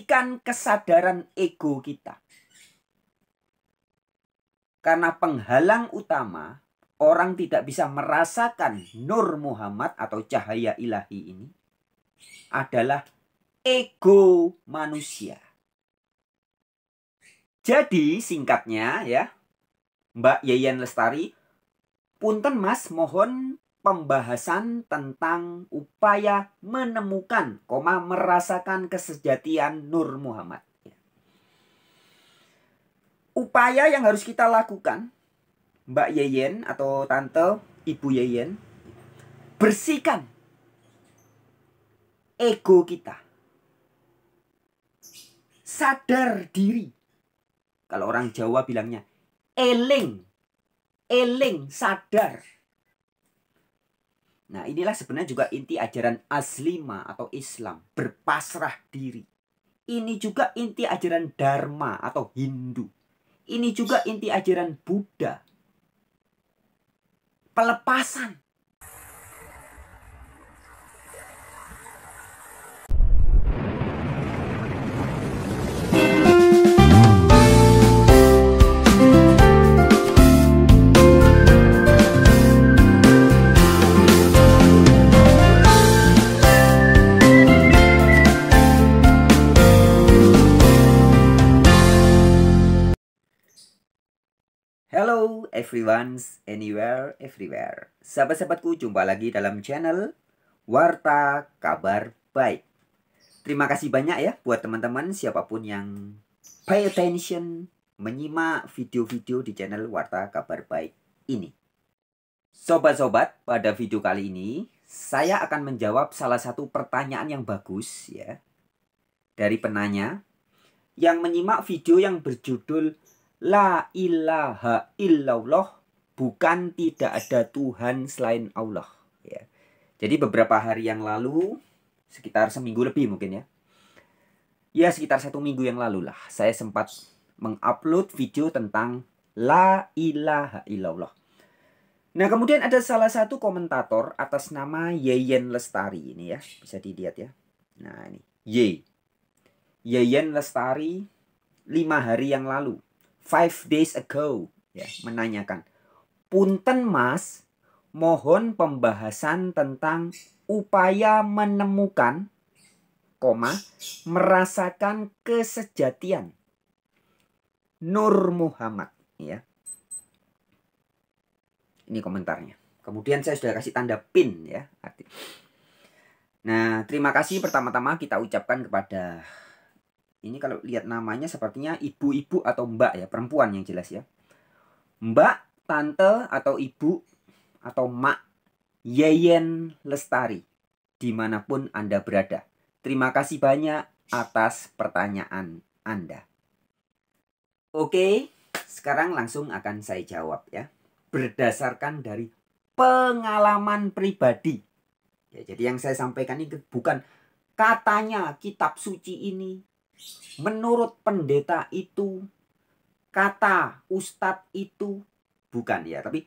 mematikan kesadaran ego kita. Karena penghalang utama orang tidak bisa merasakan Nur Muhammad atau cahaya ilahi ini adalah ego manusia. Jadi singkatnya ya, Mbak Yeyen Lestari, punten Mas, mohon pembahasan tentang upaya menemukan, merasakan kesejatian Nur Muhammad. Upaya yang harus kita lakukan, Mbak Yeyen atau Tante Ibu Yeyen, bersihkan ego kita. Sadar diri. Kalau orang Jawa bilangnya eling. Eling, sadar. Nah, inilah sebenarnya juga inti ajaran Aslima atau Islam, berpasrah diri. Ini juga inti ajaran Dharma atau Hindu. Ini juga inti ajaran Buddha. Pelepasan. Hello everyone, anywhere, everywhere. Sahabat-sahabatku, jumpa lagi dalam channel Warta Kabar Baik. Terima kasih banyak ya buat teman-teman siapapun yang pay attention menyimak video-video di channel Warta Kabar Baik ini. Sobat-sobat, pada video kali ini saya akan menjawab salah satu pertanyaan yang bagus ya dari penanya yang menyimak video yang berjudul La ilaha illallah, bukan tidak ada Tuhan selain Allah. Ya. Jadi beberapa hari yang lalu, sekitar seminggu lebih mungkin ya. Ya sekitar 1 minggu yang lalu lah, saya sempat mengupload video tentang La ilaha illallah. Nah kemudian ada salah satu komentator atas nama Yeyen Lestari ini ya, bisa dilihat ya. Nah ini, Yeyen Lestari 5 hari yang lalu. 5 days ago ya, menanyakan, punten Mas, mohon pembahasan tentang upaya menemukan, merasakan kesejatian Nur Muhammad ya. Ini komentarnya. Kemudian saya sudah kasih tanda pin ya. Nah, terima kasih pertama-tama kita ucapkan kepada, ini kalau lihat namanya sepertinya ibu-ibu atau mbak ya, perempuan yang jelas ya. Mbak, tante atau ibu atau mak Yeyen Lestari, dimanapun Anda berada. Terima kasih banyak atas pertanyaan Anda. Oke, sekarang langsung akan saya jawab ya. Berdasarkan dari pengalaman pribadi. Ya, jadi yang saya sampaikan ini bukan katanya kitab suci ini, menurut pendeta itu, kata ustadz itu, bukan ya, tapi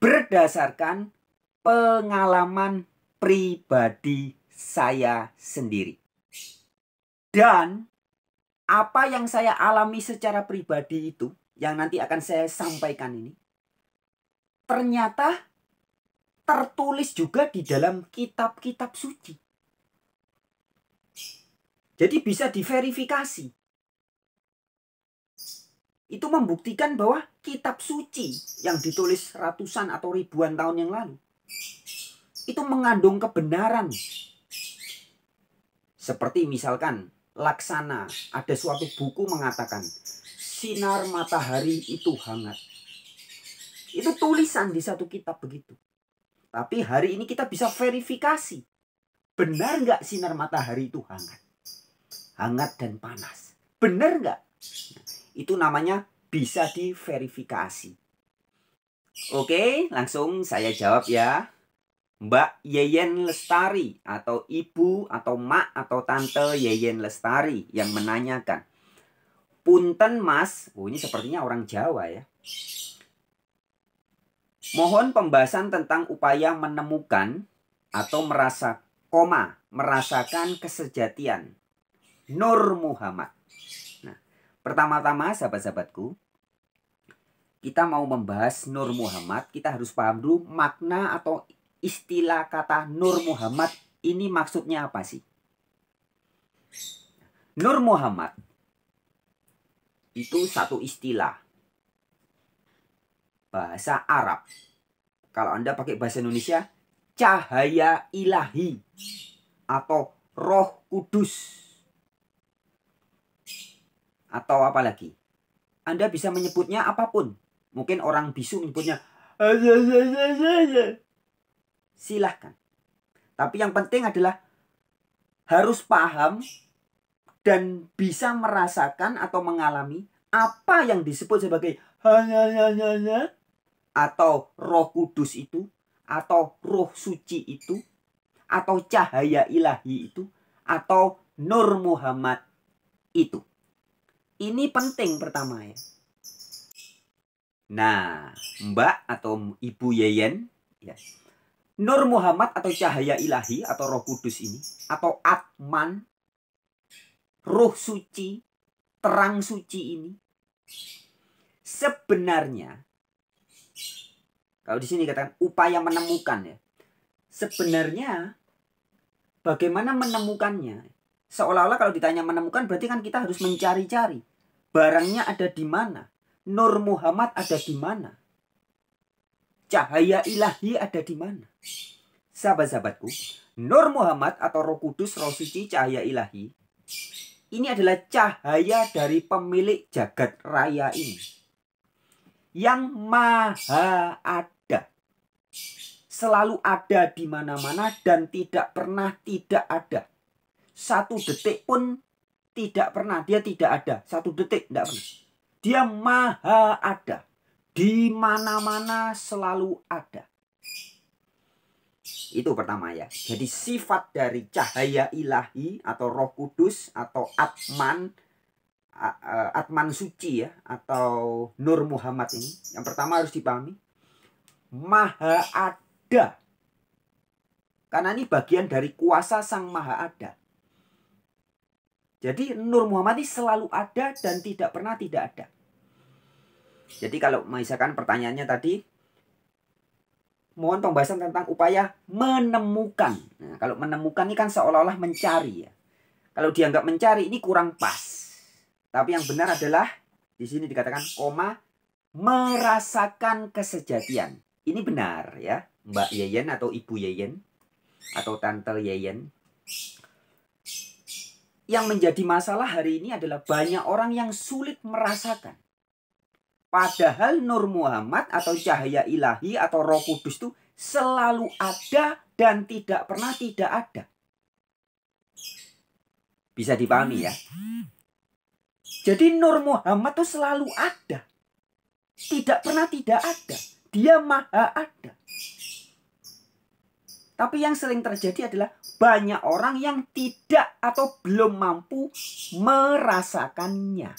berdasarkan pengalaman pribadi saya sendiri. Dan apa yang saya alami secara pribadi itu, yang nanti akan saya sampaikan ini, ternyata tertulis juga di dalam kitab-kitab suci. Jadi bisa diverifikasi. Itu membuktikan bahwa kitab suci yang ditulis ratusan atau ribuan tahun yang lalu itu mengandung kebenaran. Seperti misalkan Laksana, ada suatu buku mengatakan sinar matahari itu hangat. Itu tulisan di satu kitab begitu. Tapi hari ini kita bisa verifikasi. Benar nggak sinar matahari itu hangat? Hangat dan panas. Benar nggak? Itu namanya bisa diverifikasi. Oke, langsung saya jawab ya. Mbak Yeyen Lestari atau ibu atau mak atau tante Yeyen Lestari yang menanyakan. Punten Mas, ini sepertinya orang Jawa ya. Mohon pembahasan tentang upaya menemukan atau merasakan kesejatian Nur Muhammad. Nah, pertama-tama sahabat-sahabatku, kita mau membahas Nur Muhammad, kita harus paham dulu makna atau istilah kata Nur Muhammad ini maksudnya apa sih? Nur Muhammad itu satu istilah bahasa Arab. Kalau Anda pakai bahasa Indonesia, cahaya ilahi atau Roh Kudus. Atau apa lagi? Anda bisa menyebutnya apapun. Mungkin orang bisu menyebutnya silahkan. Tapi yang penting adalah harus paham dan bisa merasakan atau mengalami apa yang disebut sebagai atau Roh Kudus itu, atau Roh Suci itu, atau cahaya ilahi itu, atau Nur Muhammad itu. Ini penting pertama ya. Nah, Mbak atau Ibu Yeyen ya. Nur Muhammad atau cahaya ilahi atau Roh Kudus ini, atau Atman, Roh Suci, terang suci ini, sebenarnya kalau di sini katakan upaya menemukan ya. Sebenarnya bagaimana menemukannya? Seolah-olah kalau ditanya menemukan berarti kan kita harus mencari-cari. Barangnya ada di mana? Nur Muhammad ada di mana? Cahaya ilahi ada di mana? Sahabat-sahabatku, Nur Muhammad atau Roh Kudus, Roh Suci, cahaya ilahi, ini adalah cahaya dari pemilik jagat raya ini. Yang maha ada. Selalu ada di mana-mana dan tidak pernah tidak ada. Satu detik pun tidak pernah. Dia tidak ada. Satu detik tidak pernah. Dia maha ada. Di mana-mana selalu ada. Itu pertama ya. Jadi sifat dari cahaya ilahi atau Roh Kudus atau Atman, Atman suci ya, atau Nur Muhammad ini, yang pertama harus dipahami maha ada. Karena ini bagian dari kuasa Sang Maha Ada. Jadi Nur Muhammad ini selalu ada dan tidak pernah tidak ada. Jadi kalau misalkan pertanyaannya tadi, mohon pembahasan tentang upaya menemukan. Nah, kalau menemukan ini kan seolah-olah mencari ya. Kalau dianggap mencari ini kurang pas. Tapi yang benar adalah di sini dikatakan koma merasakan kesejatian. Ini benar ya, Mbak Yeyen atau Ibu Yeyen atau Tante Yeyen. Yang menjadi masalah hari ini adalah banyak orang yang sulit merasakan. Padahal Nur Muhammad atau cahaya ilahi atau Roh Kudus itu selalu ada dan tidak pernah tidak ada. Bisa dipahami ya. Jadi Nur Muhammad itu selalu ada. Tidak pernah tidak ada. Dia maha ada. Tapi yang sering terjadi adalah banyak orang yang tidak atau belum mampu merasakannya.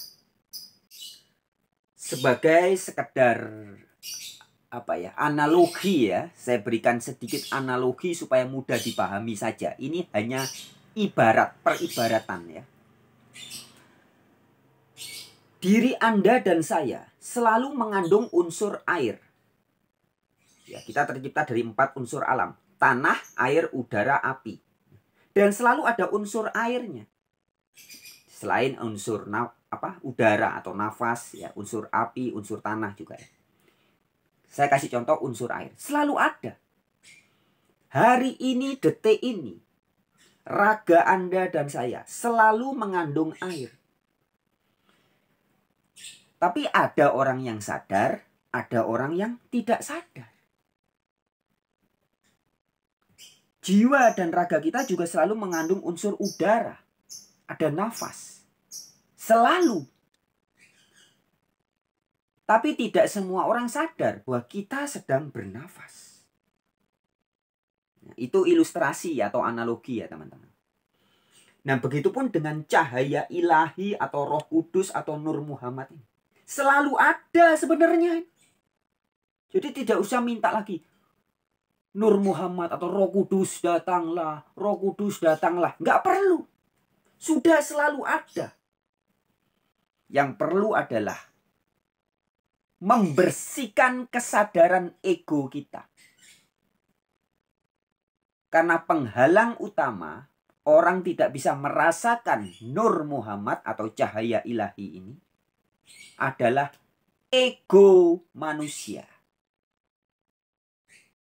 Sebagai sekedar analogi ya, saya berikan sedikit analogi supaya mudah dipahami saja. Ini hanya ibarat, peribaratan ya. Diri Anda dan saya selalu mengandung unsur air. Ya, kita tercipta dari 4 unsur alam. Tanah, air, udara, api. Dan selalu ada unsur airnya. Selain unsur udara atau nafas, ya, unsur api, unsur tanah juga ya. Saya kasih contoh unsur air. Selalu ada. Hari ini, detik ini, raga Anda dan saya selalu mengandung air. Tapi ada orang yang sadar, ada orang yang tidak sadar. Jiwa dan raga kita juga selalu mengandung unsur udara. Ada nafas. Selalu. Tapi tidak semua orang sadar bahwa kita sedang bernafas. Nah, itu ilustrasi atau analogi ya teman-teman. Nah begitupun dengan cahaya ilahi atau Roh Kudus atau Nur Muhammad ini. Selalu ada sebenarnya. Jadi tidak usah minta lagi. Nur Muhammad atau Roh Kudus datanglah. Roh Kudus datanglah. Nggak perlu. Sudah selalu ada. Yang perlu adalah membersihkan kesadaran ego kita. Karena penghalang utama orang tidak bisa merasakan Nur Muhammad atau cahaya ilahi ini adalah ego manusia.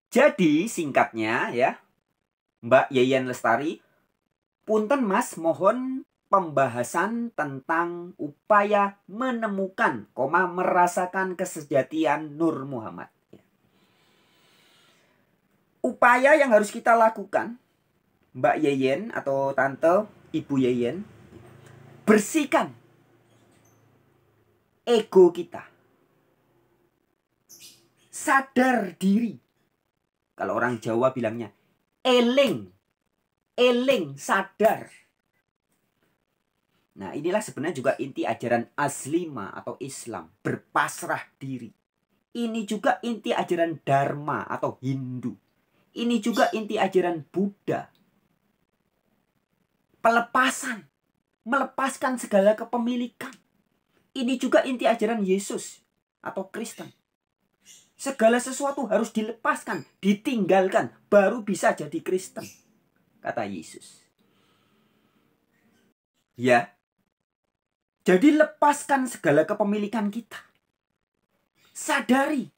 Jadi singkatnya ya, Mbak Yeyen Lestari, punten Mas, mohon pembahasan tentang upaya menemukan, merasakan kesejatian Nur Muhammad. Upaya yang harus kita lakukan, Mbak Yeyen atau Tante Ibu Yeyen, bersihkan ego kita. Sadar diri. Kalau orang Jawa bilangnya eling. Eling, sadar. Nah, inilah sebenarnya juga inti ajaran Aslima atau Islam, berpasrah diri. Ini juga inti ajaran Dharma atau Hindu. Ini juga inti ajaran Buddha. Pelepasan, melepaskan segala kepemilikan. Ini juga inti ajaran Yesus atau Kristen. Segala sesuatu harus dilepaskan, ditinggalkan, baru bisa jadi Kristen, kata Yesus. Ya, jadi lepaskan segala kepemilikan kita. Sadari,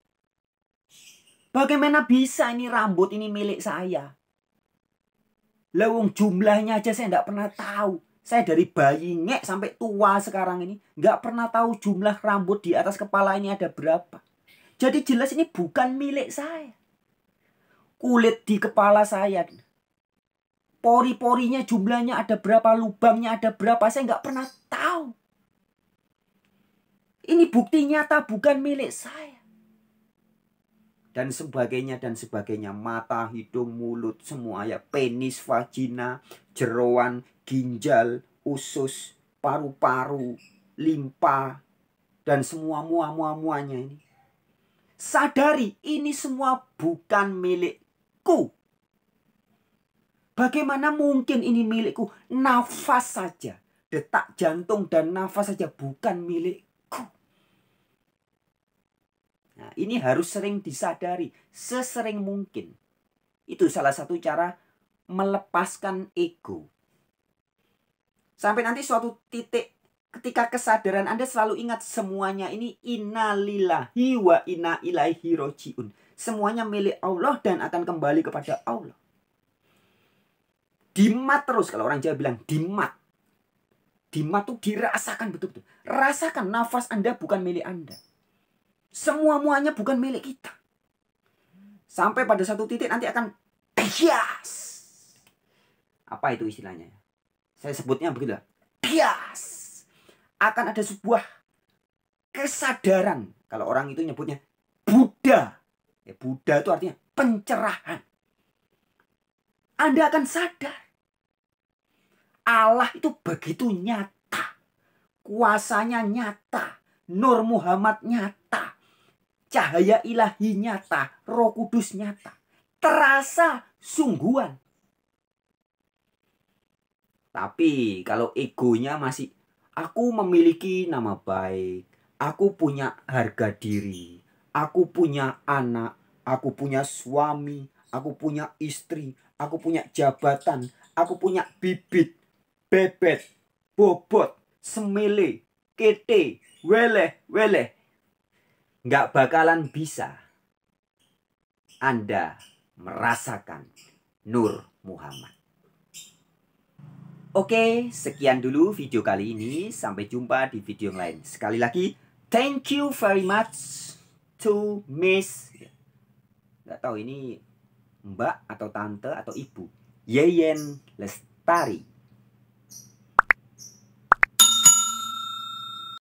bagaimana bisa ini rambut ini milik saya? Lawung jumlahnya aja saya nggak pernah tahu. Saya dari bayi ngek sampai tua sekarang ini nggak pernah tahu jumlah rambut di atas kepala ini ada berapa. Jadi jelas ini bukan milik saya. Kulit di kepala saya, pori-porinya jumlahnya ada berapa, lubangnya ada berapa, saya nggak pernah tahu. Ini bukti nyata bukan milik saya. Dan sebagainya dan sebagainya. Mata, hidung, mulut, semua ya. Penis, vagina, jeroan, ginjal, usus, paru-paru, limpa, dan semua muanya ini. Sadari ini semua bukan milikku. Bagaimana mungkin ini milikku? Nafas saja, detak jantung dan nafas saja bukan milikku. Nah, ini harus sering disadari, sesering mungkin. Itu salah satu cara melepaskan ego. Sampai nanti suatu titik ketika kesadaran Anda selalu ingat semuanya ini innalillahi wa inna ilaihi rojiun. Semuanya milik Allah dan akan kembali kepada Allah. Dimat terus, kalau orang Jawa bilang dimat. Dimat itu dirasakan betul-betul. Rasakan nafas Anda bukan milik Anda. Semua-muanya bukan milik kita. Sampai pada satu titik nanti akan bias. Apa itu istilahnya? Saya sebutnya begitu. Bias. Akan ada sebuah kesadaran. Kalau orang itu nyebutnya Buddha. Ya, Buddha itu artinya pencerahan. Anda akan sadar. Allah itu begitu nyata. Kuasanya nyata. Nur Muhammad nyata. Cahaya ilahi nyata. Roh Kudus nyata. Terasa sungguhan. Tapi kalau egonya masih, aku memiliki nama baik. Aku punya harga diri. Aku punya anak. Aku punya suami. Aku punya istri. Aku punya jabatan. Aku punya bibit. Bebet. Bobot. Semele. Kete. Weleh. Nggak bakalan bisa Anda merasakan Nur Muhammad. Oke, sekian dulu video kali ini. Sampai jumpa di video yang lain. Sekali lagi, thank you very much to Miss, nggak tahu ini Mbak atau Tante atau Ibu, Yeyen Lestari.